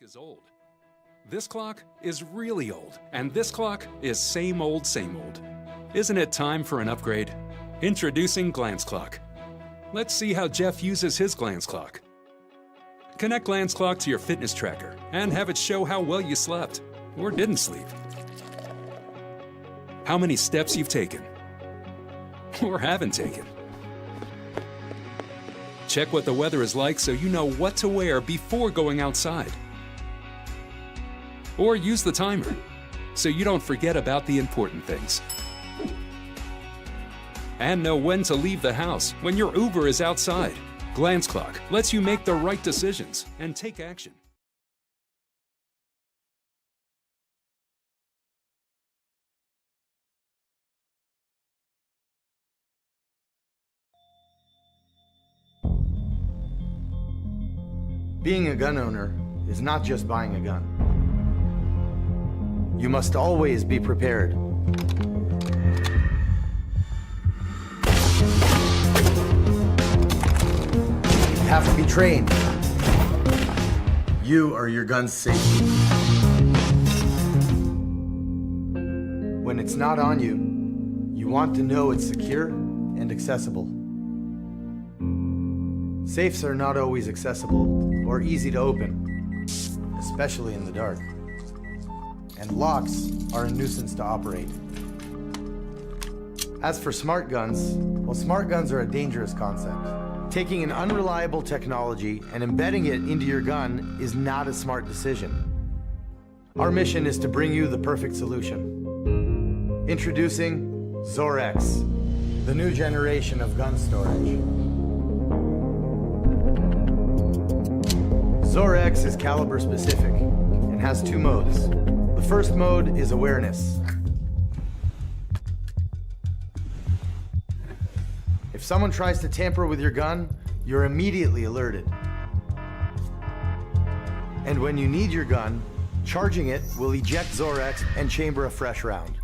Is old. This clock is really old, and this clock is same old, same old. Isn't it time for an upgrade? Introducing Glance Clock. Let's see how Jeff uses his Glance Clock. Connect Glance Clock to your fitness tracker and have it show how well you slept, or didn't sleep. How many steps you've taken, or haven't taken. Check what the weather is like so you know what to wear before going outside. Or use the timer, so you don't forget about the important things. And know when to leave the house when your Uber is outside. Glance Clock lets you make the right decisions and take action. Being a gun owner is not just buying a gun. You must always be prepared. You have to be trained. You are your gun's safety. When it's not on you, you want to know it's secure and accessible. Safes are not always accessible or easy to open, especially in the dark. And locks are a nuisance to operate. As for smart guns, well, smart guns are a dangerous concept. Taking an unreliable technology and embedding it into your gun is not a smart decision. Our mission is to bring you the perfect solution. Introducing ZORE, the new generation of gun storage. ZORE is caliber specific and has two modes. The first mode is awareness. If someone tries to tamper with your gun, you're immediately alerted. And when you need your gun, charging it will eject ZORE and chamber a fresh round.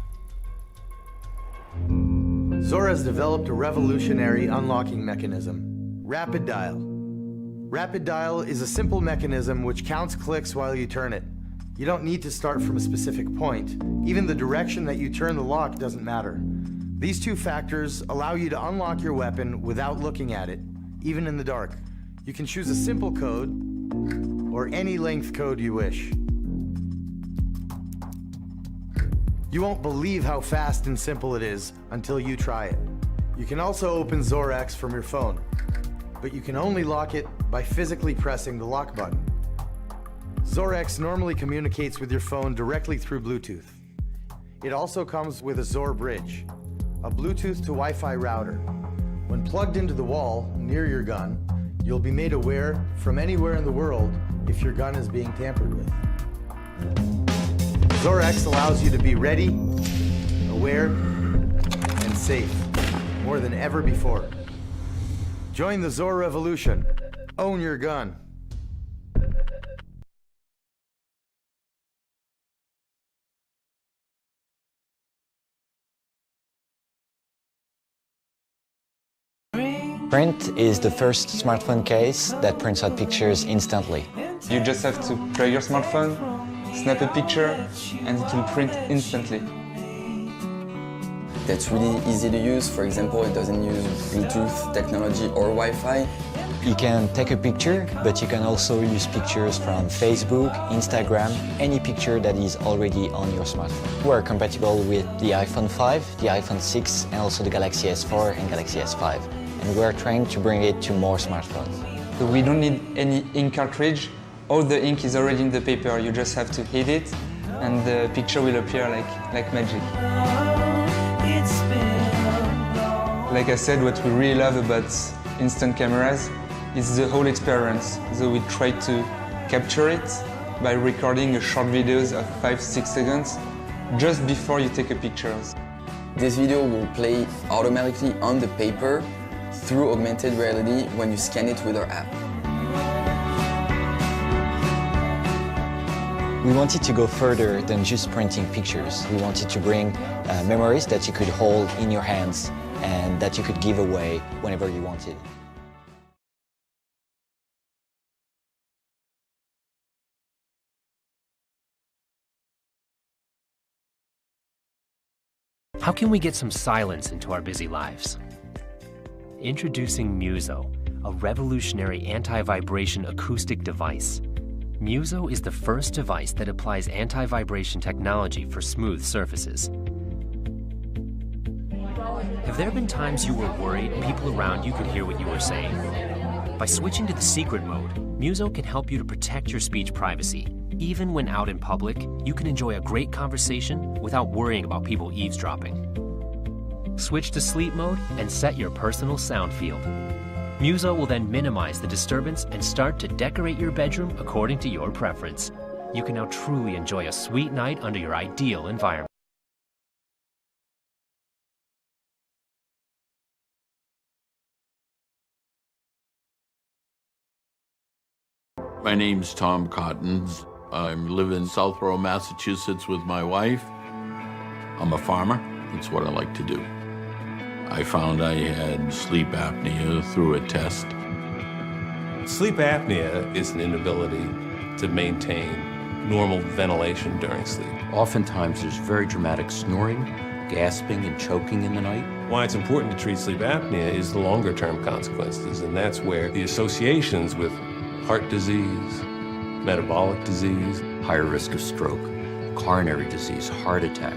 ZORE has developed a revolutionary unlocking mechanism, Rapid Dial. Rapid Dial is a simple mechanism which counts clicks while you turn it. You don't need to start from a specific point. Even the direction that you turn the lock doesn't matter. These two factors allow you to unlock your weapon without looking at it, even in the dark. You can choose a simple code or any length code you wish. You won't believe how fast and simple it is until you try it. You can also open ZORE from your phone, but you can only lock it by physically pressing the lock button. ZORE normally communicates with your phone directly through Bluetooth. It also comes with a ZORE bridge, a Bluetooth to Wi-Fi router. When plugged into the wall near your gun, you'll be made aware from anywhere in the world if your gun is being tampered with. ZORE allows you to be ready, aware, and safe, more than ever before. Join the ZORE revolution. Own your gun. PRYNT is the first smartphone case that prints out pictures instantly. You just have to plug your smartphone, snap a picture, and it will print instantly. That's really easy to use. For example, it doesn't use Bluetooth technology or Wi-Fi. You can take a picture, but you can also use pictures from Facebook, Instagram, any picture that is already on your smartphone. We're compatible with the iPhone 5, the iPhone 6, and also the Galaxy S4 and Galaxy S5. And we're trying to bring it to more smartphones. So we don't need any ink cartridge. All the ink is already in the paper. You just have to hit it, and the picture will appear like magic. Like I said, what we really love about instant cameras is the whole experience. So we try to capture it by recording a short videos of 5-6 seconds just before you take a picture. This video will play automatically on the paper through augmented reality when you scan it with our app. We wanted to go further than just printing pictures. We wanted to bring memories that you could hold in your hands and that you could give away whenever you wanted. How can we get some silence into our busy lives? Introducing MUZO, a revolutionary anti-vibration acoustic device. MUZO is the first device that applies anti-vibration technology for smooth surfaces. Have there been times you were worried people around you could hear what you were saying? By switching to the secret mode, MUZO can help you to protect your speech privacy. Even when out in public, you can enjoy a great conversation without worrying about people eavesdropping. Switch to sleep mode and set your personal sound field. MUZO will then minimize the disturbance and start to decorate your bedroom according to your preference. You can now truly enjoy a sweet night under your ideal environment. My name's Tom Cottons. I live in Southborough, Massachusetts with my wife. I'm a farmer. That's what I like to do. I found I had sleep apnea through a test. Sleep apnea is an inability to maintain normal ventilation during sleep. Oftentimes there's very dramatic snoring, gasping, and choking in the night. Why it's important to treat sleep apnea is the longer-term consequences, and that's where the associations with heart disease, metabolic disease, Higher risk of stroke, coronary disease, heart attack.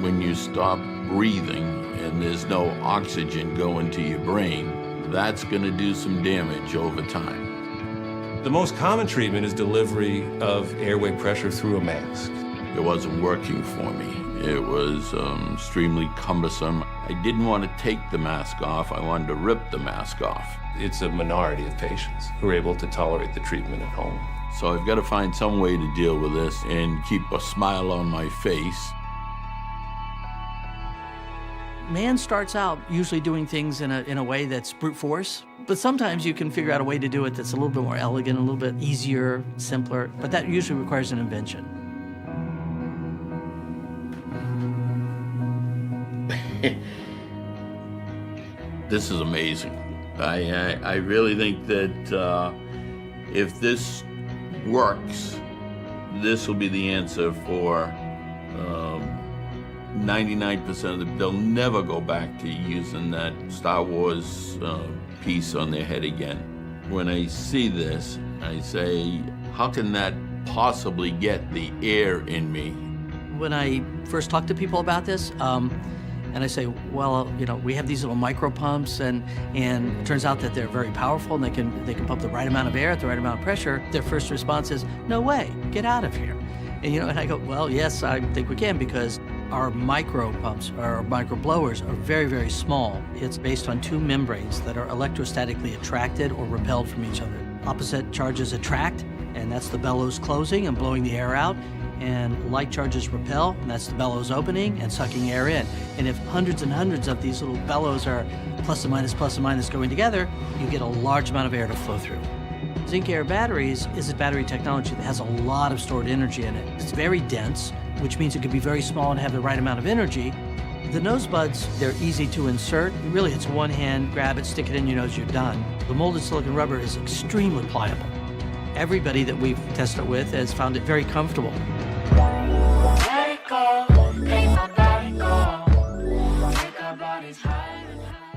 When you stop breathing and there's no oxygen going to your brain, that's going to do some damage over time. The most common treatment is delivery of airway pressure through a mask. It wasn't working for me. It was extremely cumbersome. I didn't want to take the mask off. I wanted to rip the mask off. It's a minority of patients who are able to tolerate the treatment at home. So I've got to find some way to deal with this and keep a smile on my face. Man starts out usually doing things in a way that's brute force, but sometimes you can figure out a way to do it that's a little bit more elegant, a little bit easier, simpler, but that usually requires an invention. This is amazing. I really think that if this works, this will be the answer for 99% of them. They'll never go back to using that Star Wars piece on their head again. When I see this, I say, how can that possibly get the air in me? When I first talk to people about this, and I say, well, you know, we have these little micro pumps, and it turns out that they're very powerful, and they can pump the right amount of air at the right amount of pressure. Their first response is, no way, get out of here. And you know, and I go, well, yes, I think we can, because our micro pumps, our micro blowers, are very, very small. It's based on two membranes that are electrostatically attracted or repelled from each other. Opposite charges attract, and that's the bellows closing and blowing the air out. And like charges repel, and that's the bellows opening and sucking air in. And if hundreds and hundreds of these little bellows are plus and minus going together, you get a large amount of air to flow through. Zinc Air Batteries is a battery technology that has a lot of stored energy in it. It's very dense, which means it can be very small and have the right amount of energy. The nose buds, they're easy to insert. Really, it's one hand, grab it, stick it in your nose, you're done. The molded silicone rubber is extremely pliable. Everybody that we've tested it with has found it very comfortable. Let it go, make my body go, make our bodies higher and higher.